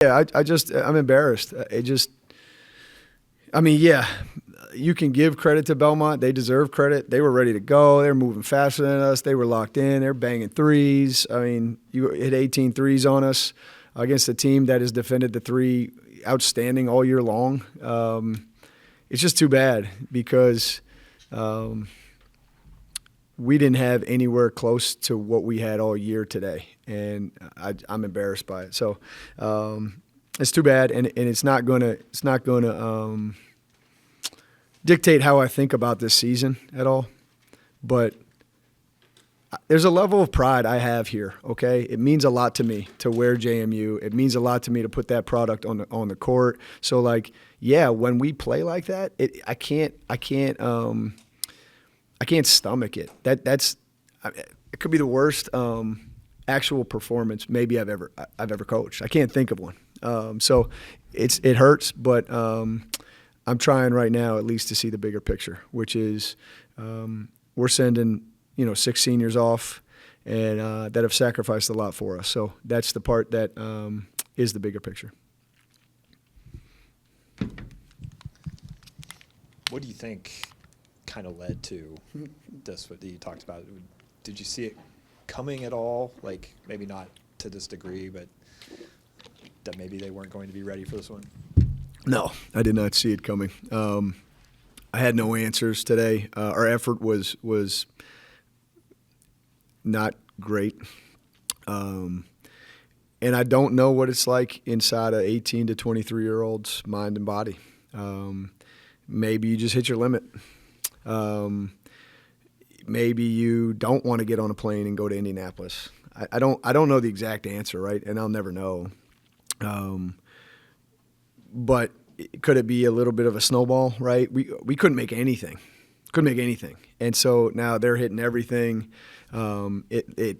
Yeah, I'm embarrassed. I mean, yeah, you can give credit to Belmont. They deserve credit. They were ready to go. They were moving faster than us. They were locked in. They're banging threes. I mean, you hit 18 threes on us against a team that has defended the three outstanding all year long. It's just too bad because we didn't have anywhere close to what we had all year today, and I'm embarrassed by it. So it's too bad, and it's not gonna dictate how I think about this season at all. But there's a level of pride I have here. Okay, it means a lot to me to wear JMU. It means a lot to me to put that product on the court. So like, yeah, when we play like that, I can't stomach it. It could be the worst actual performance maybe I've ever coached. I can't think of one. So it hurts, but I'm trying right now at least to see the bigger picture, which is we're sending 6 seniors off and that have sacrificed a lot for us. So that's the part that is the bigger picture. What do you think kind of led to this, what you talked about? Did you see it coming at all? Like, maybe not to this degree, but that maybe they weren't going to be ready for this one? No, I did not see it coming. I had no answers today. Our effort was not great. And I don't know what it's like inside a 18 to 23-year-old's mind and body. Maybe you just hit your limit. Maybe you don't want to get on a plane and go to Indianapolis. I don't know the exact answer, right? And I'll never know. But could it be a little bit of a snowball, right? We couldn't make anything. And so now they're hitting everything. It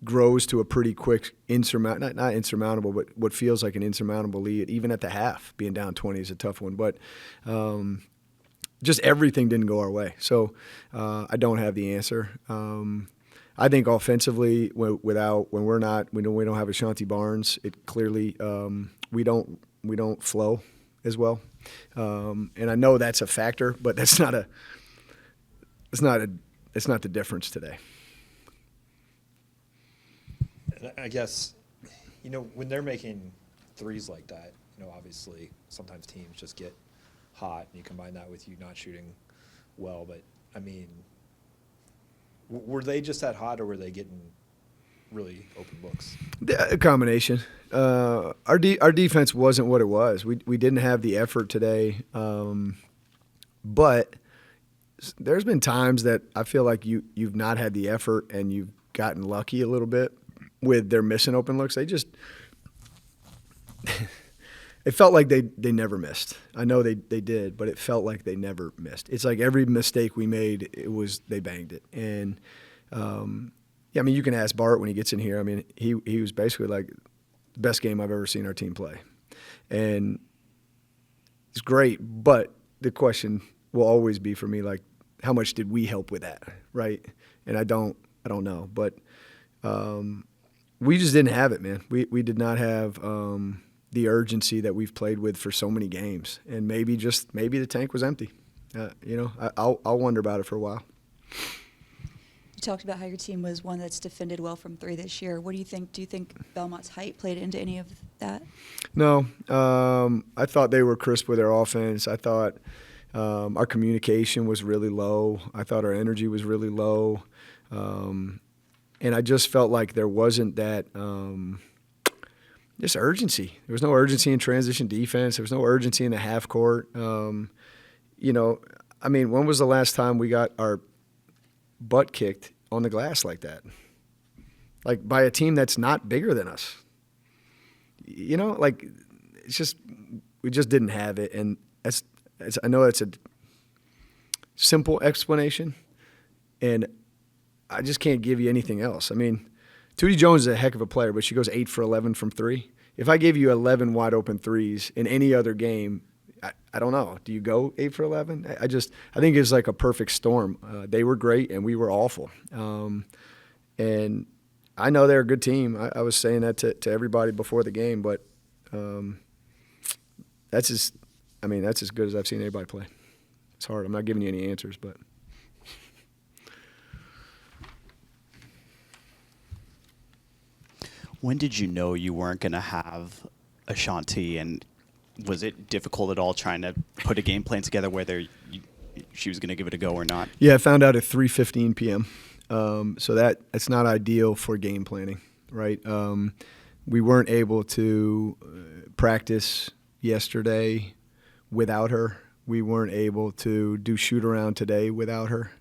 grows to a pretty quick not insurmountable, but what feels like an insurmountable lead. Even at the half, being down 20 is a tough one. But just everything didn't go our way. So I don't have the answer. I think offensively, when we don't have Ashanti Barnes, it clearly we don't flow as well. And I know that's a factor, but it's not the difference today. I guess, when they're making threes like that, obviously sometimes teams just get hot, and you combine that with you not shooting well. But, I mean, were they just that hot, or were they getting really open looks? A combination. Our defense wasn't what it was. We didn't have the effort today. But there's been times that I feel like you've not had the effort and you've gotten lucky a little bit with their missing open looks. They just it felt like they never missed. I know they did, but it felt like they never missed. It's like every mistake we made, they banged it. And yeah, I mean, you can ask Bart when he gets in here. I mean, he was basically like the best game I've ever seen our team play. And it's great, but the question will always be for me, like, how much did we help with that, right? And I don't know, but we just didn't have it, man. We did not have the urgency that we've played with for so many games, and maybe the tank was empty. I'll wonder about it for a while. You talked about how your team was one that's defended well from three this year. What do you think? Do you think Belmont's height played into any of that? No. I thought they were crisp with their offense. I thought our communication was really low. I thought our energy was really low. And I just felt like there wasn't that just urgency. There was no urgency in transition defense. There was no urgency in the half court. I mean, when was the last time we got our butt kicked on the glass like that? Like by a team that's not bigger than us. Like it's just we just didn't have it. And I know that's a simple explanation, and I just can't give you anything else. I mean, Tootie Jones is a heck of a player, but she goes 8 for 11 from three. If I gave you 11 wide open threes in any other game, I don't know. Do you go 8 for 11? I think it's like a perfect storm. They were great and we were awful. And I know they're a good team. I was saying that to everybody before the game, but that's as good as I've seen anybody play. It's hard. I'm not giving you any answers, but. When did you know you weren't going to have Ashanti, and was it difficult at all trying to put a game plan together whether she was going to give it a go or not? Yeah, I found out at 3:15 p.m. So that's not ideal for game planning, right? We weren't able to practice yesterday without her. We weren't able to do shoot around today without her.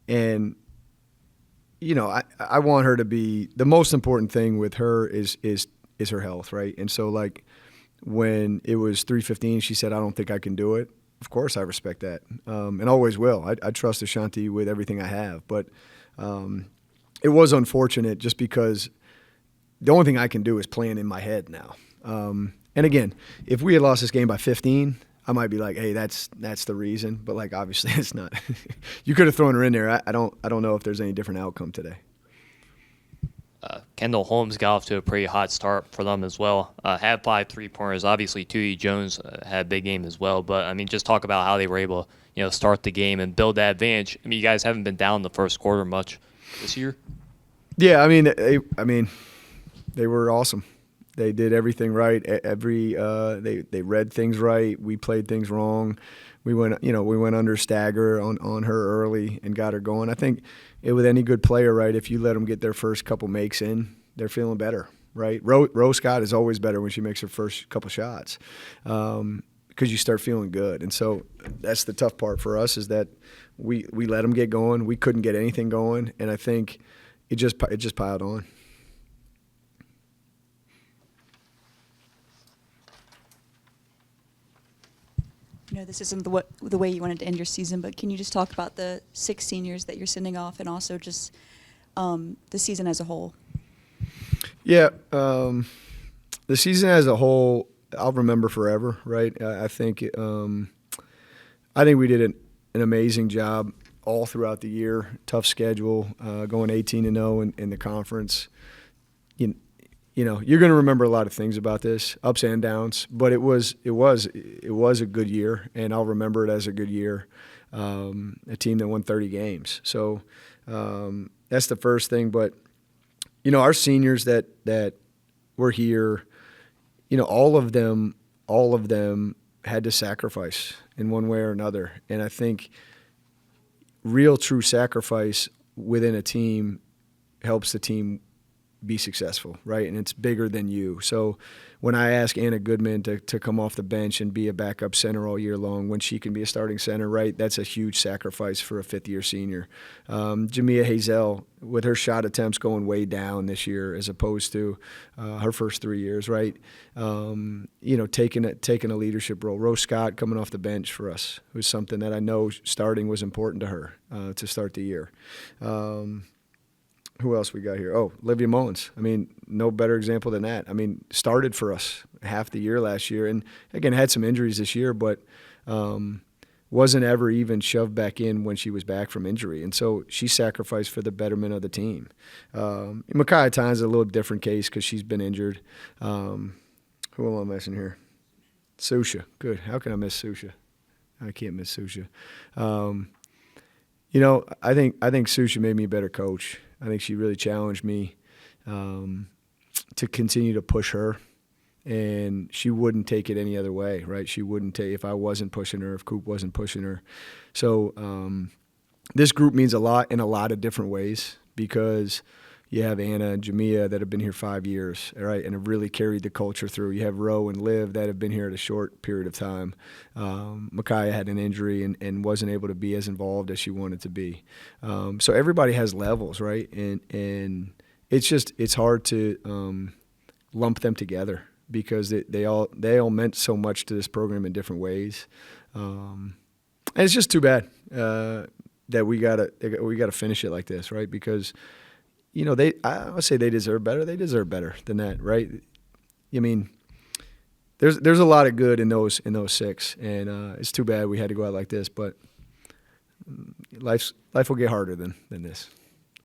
And you know, I want her to be – the most important thing with her is her health, right? And so, like, when it was 3:15, she said, I don't think I can do it. Of course I respect that, and always will. I trust Ashanti with everything I have. But it was unfortunate just because the only thing I can do is plan in my head now. And, again, if we had lost this game by 15 – I might be like, hey, that's the reason, but like obviously it's not. You could have thrown her in there. I don't know if there's any different outcome today. Kendall Holmes got off to a pretty hot start for them as well. Had 5 3-pointers. Obviously, Tootie Jones had a big game as well. But I mean, just talk about how they were able, start the game and build that advantage. I mean, you guys haven't been down the first quarter much this year. Yeah, they were awesome. They did everything right. They read things right. We played things wrong. We went under stagger on her early and got her going. I think with any good player, right, if you let them get their first couple makes in, they're feeling better, right? Rose Scott is always better when she makes her first couple shots because you start feeling good. And so that's the tough part for us is that we let them get going. We couldn't get anything going, and I think it just piled on. This isn't the way you wanted to end your season, but can you just talk about the 6 seniors that you're sending off and also just the season as a whole? Yeah, the season as a whole, I'll remember forever, right? I think we did an amazing job all throughout the year. Tough schedule, going 18-0 in the conference. You're going to remember a lot of things about this, ups and downs, but it was a good year, and I'll remember it as a good year. A team that won 30 games, so that's the first thing. But our seniors that were here, all of them had to sacrifice in one way or another, and I think real true sacrifice within a team helps the team be successful, right? And it's bigger than you. So when I ask Anna Goodman to come off the bench and be a backup center all year long when she can be a starting center, right, that's a huge sacrifice for a fifth-year senior. Jamia Hazel, with her shot attempts going way down this year as opposed to her first 3 years, right, taking a leadership role. Rose Scott coming off the bench for us was something that I know starting was important to her to start the year. Who else we got here? Oh, Olivia Mullins. No better example than that. Started for us half the year last year, and again had some injuries this year, but wasn't ever even shoved back in when she was back from injury, and so she sacrificed for the betterment of the team. Micaiah Tynes is a little different case because she's been injured. Who am I missing here? Susha. Good. How can I miss Susha? I can't miss Susha. I think Susha made me a better coach. I think she really challenged me to continue to push her, and she wouldn't take it any other way, right? She wouldn't take if I wasn't pushing her, if Coop wasn't pushing her. So this group means a lot in a lot of different ways because you have Anna and Jamia that have been here 5 years, right, and have really carried the culture through. You have Ro and Liv that have been here at a short period of time. Micaiah had an injury and wasn't able to be as involved as she wanted to be. So everybody has levels, right, and it's hard to lump them together because they all meant so much to this program in different ways, and it's just too bad that we gotta finish it like this, right, because. I would say they deserve better. They deserve better than that, right? There's a lot of good in those 6, and it's too bad we had to go out like this. But life will get harder than this.